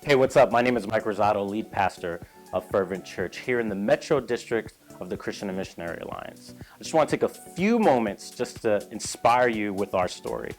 Hey, what's up? My name is Mike Rosado, lead pastor of Fervent Church here in the Metro District of the Christian and Missionary Alliance. I just want to take a few moments just to inspire you with our story.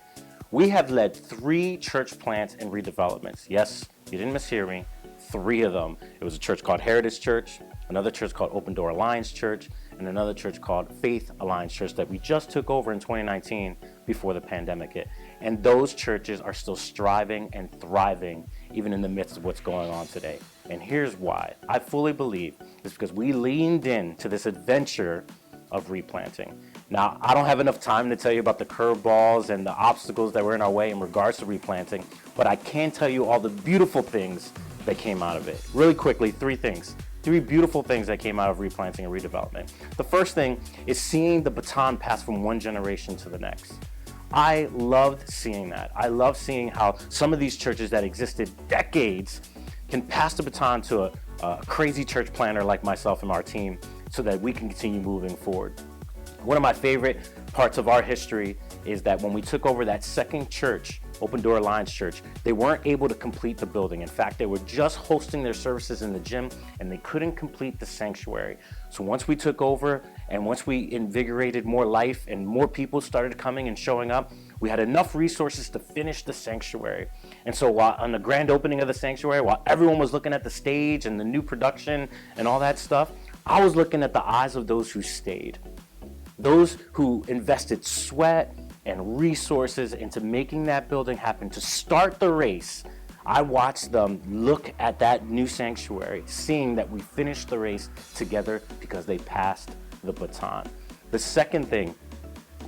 We have led 3 church plants and redevelopments. Yes, you didn't mishear me, 3 of them. It was a church called Heritage Church, another church called Open Door Alliance Church, and another church called Faith Alliance Church that we just took over in 2019 before the pandemic hit. And those churches are still striving and thriving even in the midst of what's going on today. And here's why. I fully believe it's because we leaned into this adventure of replanting. Now, I don't have enough time to tell you about the curveballs and the obstacles that were in our way in regards to replanting, but I can tell you all the beautiful things that came out of it. Really quickly, 3 things. 3 beautiful things that came out of replanting and redevelopment. The first thing is seeing the baton pass from one generation to the next. I loved seeing that. I love seeing how some of these churches that existed decades can pass the baton to a crazy church planner like myself and our team so that we can continue moving forward. One of my favorite parts of our history is that when we took over that second church, Open Door Alliance Church, they weren't able to complete the building. In fact, they were just hosting their services in the gym and they couldn't complete the sanctuary. So once we took over and once we invigorated more life and more people started coming and showing up, we had enough resources to finish the sanctuary. And so while on the grand opening of the sanctuary, while everyone was looking at the stage and the new production and all that stuff, I was looking at the eyes of those who stayed. Those who invested sweat and resources into making that building happen to start the race. I watched them look at that new sanctuary, seeing that we finished the race together because they passed the baton. The second thing,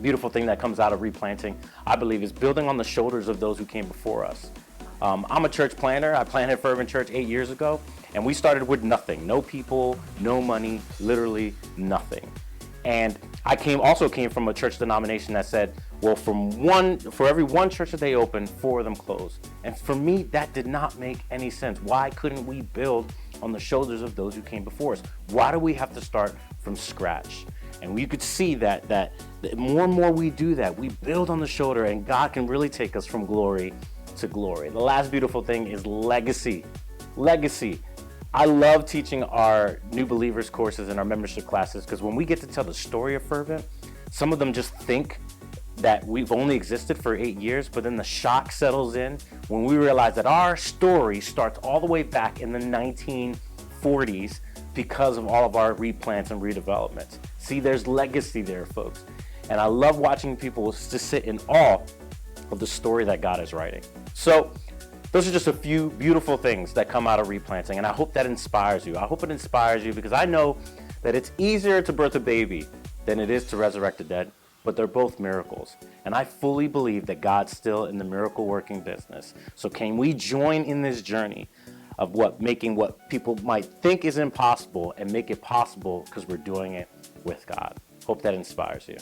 beautiful thing that comes out of replanting, I believe, is building on the shoulders of those who came before us. I'm a church planter. I planted Fervent Church 8 years ago, and we started with nothing. No people, no money, literally nothing. And I also came from a church denomination that said, well, for every one church that they opened, 4 of them closed. And for me, that did not make any sense. Why couldn't we build on the shoulders of those who came before us? Why do we have to start from scratch? And we could see that more and more we do that, we build on the shoulder, and God can really take us from glory to glory. The last beautiful thing is legacy. Legacy. I love teaching our new believers courses and our membership classes because when we get to tell the story of Fervent, some of them just think that we've only existed for 8 years, but then the shock settles in when we realize that our story starts all the way back in the 1940s because of all of our replants and redevelopments. See, there's legacy there, folks. And I love watching people just sit in awe of the story that God is writing. So those are just a few beautiful things that come out of replanting, and I hope that inspires you. I hope it inspires you because I know that it's easier to birth a baby than it is to resurrect the dead, but they're both miracles. And I fully believe that God's still in the miracle working business. So can we join in this journey of making what people might think is impossible and make it possible because we're doing it with God? Hope that inspires you.